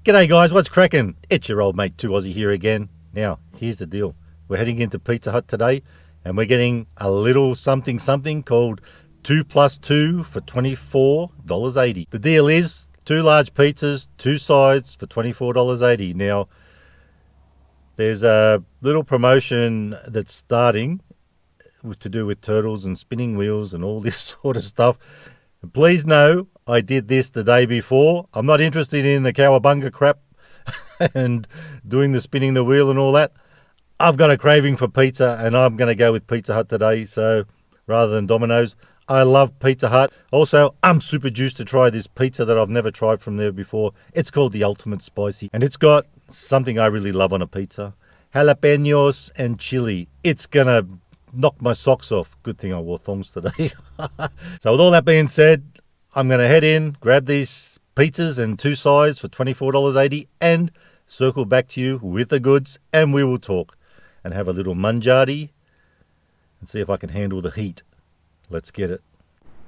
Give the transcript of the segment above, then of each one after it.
G'day guys, what's cracking? It's your old mate 2Aussie here again. Now, here's the deal. We're heading into Pizza Hut today and we're getting a little something called 2 plus 2 for $24.80. The deal is 2 large pizzas, 2 sides for $24.80. Now, there's a little promotion that's starting to do with turtles and spinning wheels and all this sort of stuff. Please know I did this the day before. I'm not interested in the cowabunga crap and doing the spinning the wheel and all that. I've got a craving for pizza and I'm going to go with Pizza Hut today. So rather than Domino's, I love Pizza Hut. Also, I'm super juiced to try this pizza that I've never tried from there before. It's called the Ultimate Spicy and it's got something I really love on a pizza. Jalapenos and chili. It's going to knock my socks off. Good thing I wore thongs today. So with all that being said, I'm going to head in, grab these pizzas and 2 sides for $24.80 and circle back to you with the goods and we will talk and have a little mangiati and see if I can handle the heat. Let's get it.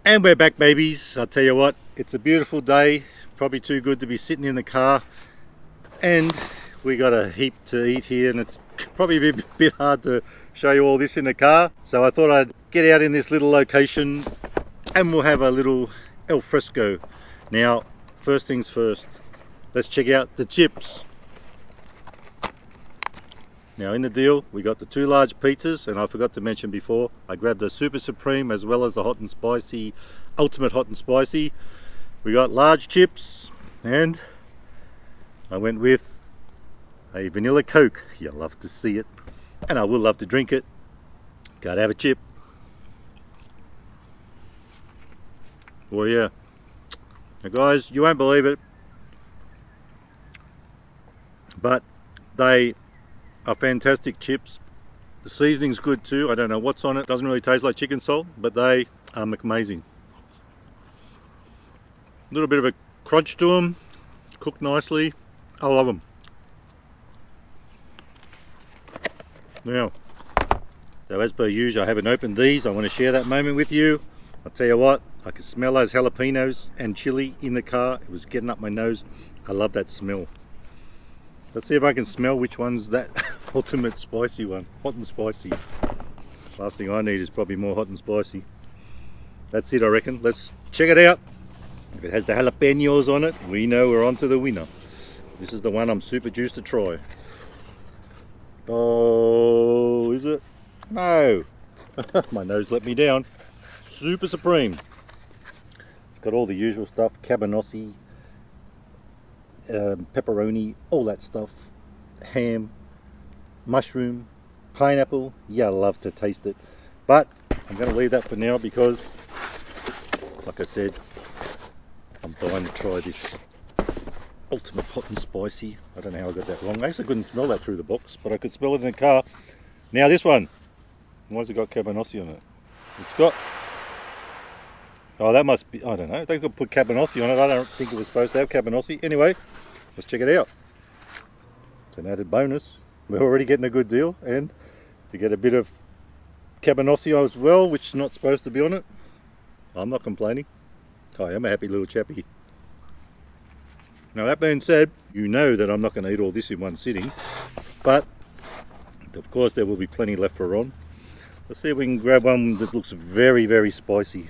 And we're back, babies. I'll tell you what, it's a beautiful day. Probably too good to be sitting in the car. And we got a heap to eat here and it's probably a bit hard to show you all this in the car. So I thought I'd get out in this little location and we'll have a little al fresco. Now, first things first, let's check out the chips. Now in the deal, we got the 2 large pizzas, and I forgot to mention before, I grabbed the Super Supreme as well as the Hot and Spicy, Ultimate Hot and Spicy. We got large chips, and I went with a vanilla Coke. You'll love to see it, and I will love to drink it. Gotta have a chip. Well, yeah. Now guys, you won't believe it, but they are fantastic chips. The seasoning's good too. I don't know what's on it. Doesn't really taste like chicken salt, but they are amazing. A little bit of a crunch to them, cooked nicely. I love them. Now, so as per usual, I haven't opened these. I want to share that moment with you. I'll tell you what, I can smell those jalapenos and chili in the car. It was getting up my nose. I love that smell. Let's see if I can smell which one's that ultimate spicy one. Hot and spicy. Last thing I need is probably more hot and spicy. That's it, I reckon. Let's check it out. If it has the jalapenos on it, we know we're on to the winner. This is the one I'm super juiced to try. Oh, is it? No. My nose let me down. Super Supreme. It's got all the usual stuff. Cabanossi, pepperoni, all that stuff. Ham, mushroom, pineapple. Yeah, I love to taste it. But I'm going to leave that for now because, like I said, I'm dying to try this Ultimate Hot and Spicy. I don't know how I got that wrong. I actually couldn't smell that through the box, but I could smell it in the car. Now this one. Why's it got cabanossi on it? It's got... Oh, that must be... I don't know. They could put cabanossi on it. I don't think it was supposed to have cabanossi. Anyway, let's check it out. It's an added bonus. We're already getting a good deal. And to get a bit of cabanossi as well, which is not supposed to be on it, I'm not complaining. I am a happy little chappy. Now that being said, you know that I'm not going to eat all this in one sitting, but of course there will be plenty left for Ron. Let's see if we can grab one that looks very spicy.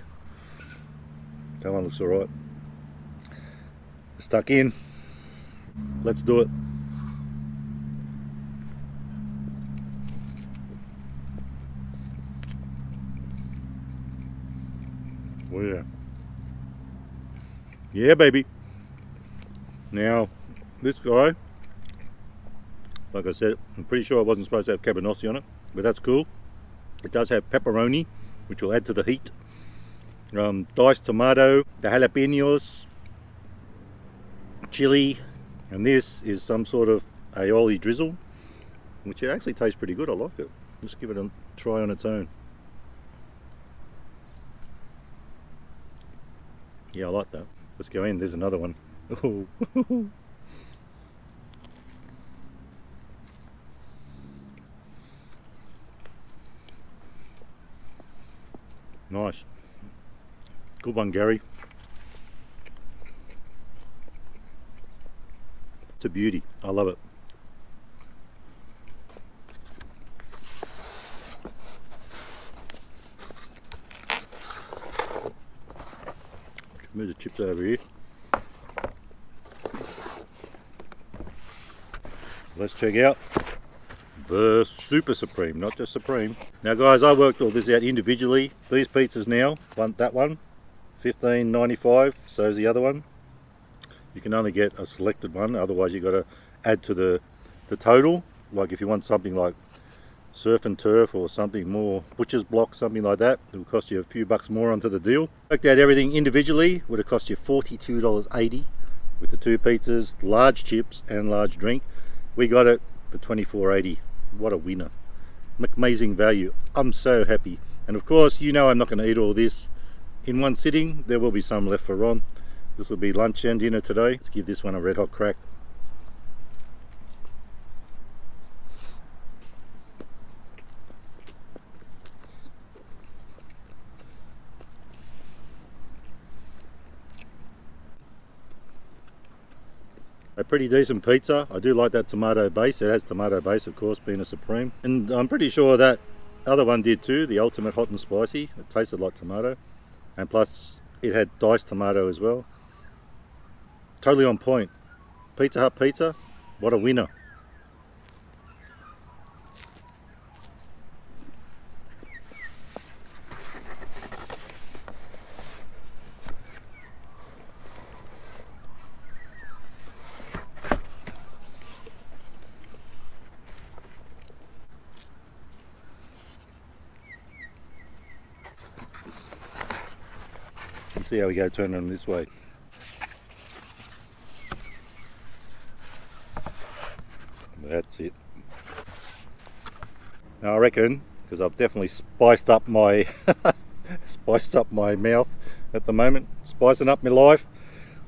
That one looks alright. Stuck in. Let's do it. Oh yeah. Yeah, baby. Now, this guy, like I said, I'm pretty sure I wasn't supposed to have cabanossi on it, but that's cool. It does have pepperoni, which will add to the heat. Diced tomato, the jalapenos, chili, and this is some sort of aioli drizzle, which actually tastes pretty good. I like it. Let's give it a try on its own. Yeah, I like that. Let's go in. There's another one. Oh. Nice. Good one, Gary. It's a beauty. I love it. Move the chips over here. Let's check out the Super Supreme, not just Supreme. Now guys, I worked all this out individually. These pizzas now, that one, $15.95, so is the other one. You can only get a selected one, otherwise you've got to add to the total. Like if you want something like surf and turf or something more, butcher's block, something like that, it will cost you a few bucks more onto the deal. Worked out everything individually, would have cost you $42.80 with the two pizzas, large chips and large drink. We got it for $24.80. What a winner. Amazing value. I'm so happy. And of course, you know I'm not going to eat all this in one sitting. There will be some left for Ron. This will be lunch and dinner today. Let's give this one a red hot crack. A pretty decent pizza. I do like that tomato base. It has tomato base, of course, being a Supreme. And I'm pretty sure that other one did too, the Ultimate Hot and Spicy. It tasted like tomato. And plus, it had diced tomato as well. Totally on point. Pizza Hut pizza, what a winner. Let's see how we go turning them this way. That's it. Now I reckon, because I've definitely spiced up my mouth at the moment, spicing up my life.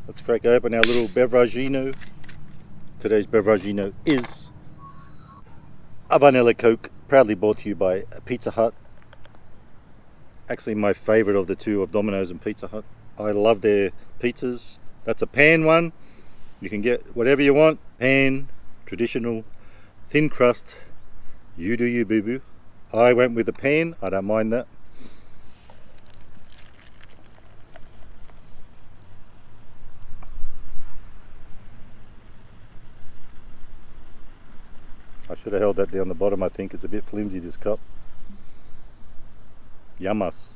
Let's crack open our little beveragino. Today's beveragino is a vanilla Coke, proudly brought to you by Pizza Hut. Actually my favourite of the two, of Domino's and Pizza Hut. I love their pizzas. That's a pan one. You can get whatever you want. Pan, traditional, thin crust. You do you, boo boo. I went with the pan. I don't mind that. I should have held that down the bottom. I think it's a bit flimsy, this cup. Yummas.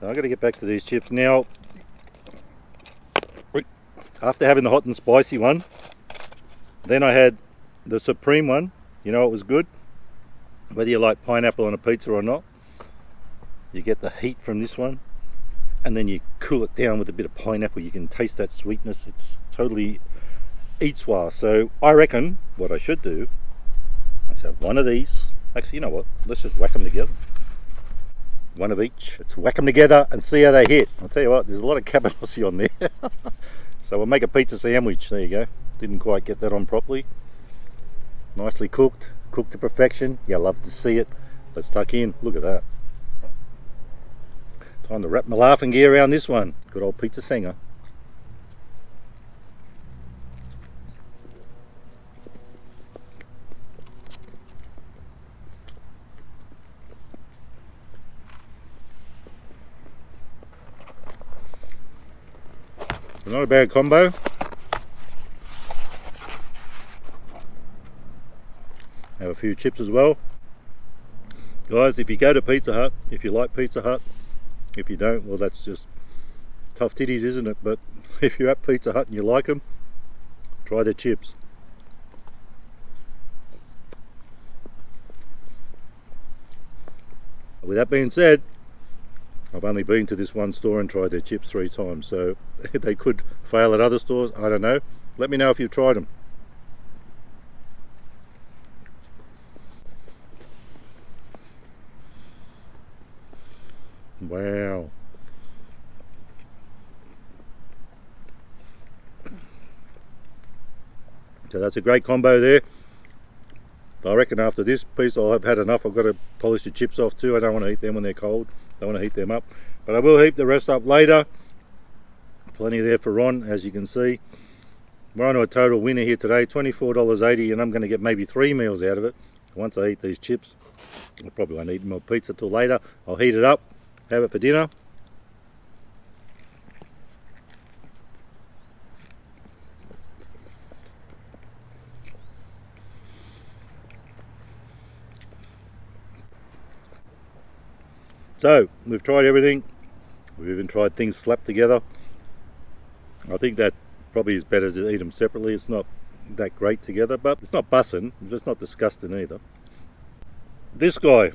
So I'm going to get back to these chips now. After having the hot and spicy one, then I had the Supreme one. You know, it was good. Whether you like pineapple on a pizza or not, you get the heat from this one, and then you cool it down with a bit of pineapple. You can taste that sweetness. It's totally eat-soir. So I reckon what I should do, I said one of these. Actually, you know what? Let's just whack them together. One of each. Let's whack them together and see how they hit. I'll tell you what, there's a lot of cabanossi on there. So we'll make a pizza sandwich. There you go. Didn't quite get that on properly. Nicely cooked. Cooked to perfection. You love to see it. Let's tuck in. Look at that. Time to wrap my laughing gear around this one. Good old pizza singer. Not a bad combo. Have a few chips as well. Guys, if you go to Pizza Hut, if you like Pizza Hut, if you don't, well, that's just tough titties, isn't it? But if you're at Pizza Hut and you like them, try their chips. With that being said, I've only been to this one store and tried their chips 3 times, so they could fail at other stores. I don't know. Let me know if you've tried them. Wow. So that's a great combo there. I reckon after this piece I'll have had enough. I've got to polish the chips off too. I don't want to eat them when they're cold. I don't want to heat them up. But I will heat the rest up later. Plenty there for Ron, as you can see. We're on to a total winner here today, $24.80, and I'm going to get maybe 3 meals out of it. Once I eat these chips, I probably won't eat more pizza till later. I'll heat it up, have it for dinner. So, we've tried everything. We've even tried things slapped together. I think that probably is better to eat them separately. It's not that great together, but it's not bussin', it's not disgusting either. This guy,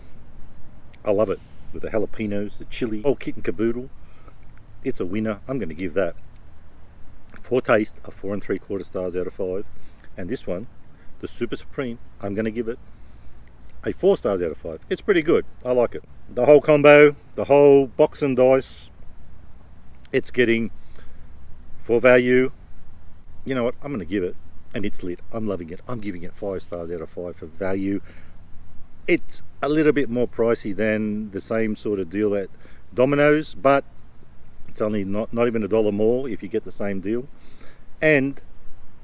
I love it. With the jalapenos, the chili, whole kit and caboodle. It's a winner. I'm going to give that, for taste, a 4 3/4 stars out of 5. And this one, the Super Supreme, I'm going to give it a 4 stars out of 5. It's pretty good. I like it. The whole combo, the whole box and dice, it's getting, for value, you know what, I'm going to give it, and it's lit. I'm loving it. I'm giving it 5 stars out of 5 for value. It's a little bit more pricey than the same sort of deal at Domino's, but it's only not even $1 more if you get the same deal. And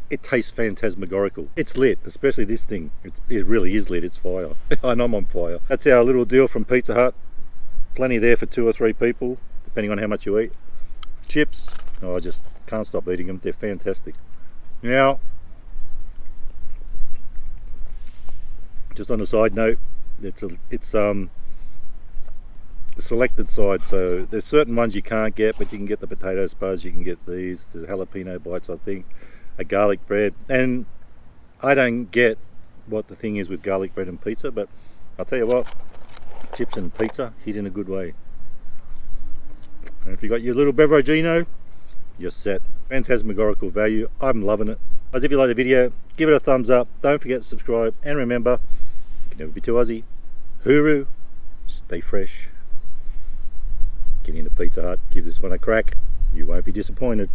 it tastes phantasmagorical. It's lit, especially this thing. It really is lit. It's fire. I know I'm on fire. That's our little deal from Pizza Hut. Plenty there for 2 or 3 people, depending on how much you eat. Chips, oh, I just can't stop eating them. They're fantastic. Now, just on a side note, it's a selected side, so there's certain ones you can't get, but you can get the potato spuds, you can get these, the jalapeno bites, I think, a garlic bread. And I don't get what the thing is with garlic bread and pizza, but I'll tell you what, chips and pizza hit in a good way. And if you got your little beveragino, you're set. Phantasmagorical value. I'm loving it. Guys, if you like the video, give it a thumbs up. Don't forget to subscribe, and remember, you can never be too Aussie. Hooroo, stay fresh. Get into Pizza Hut, give this one a crack. You won't be disappointed.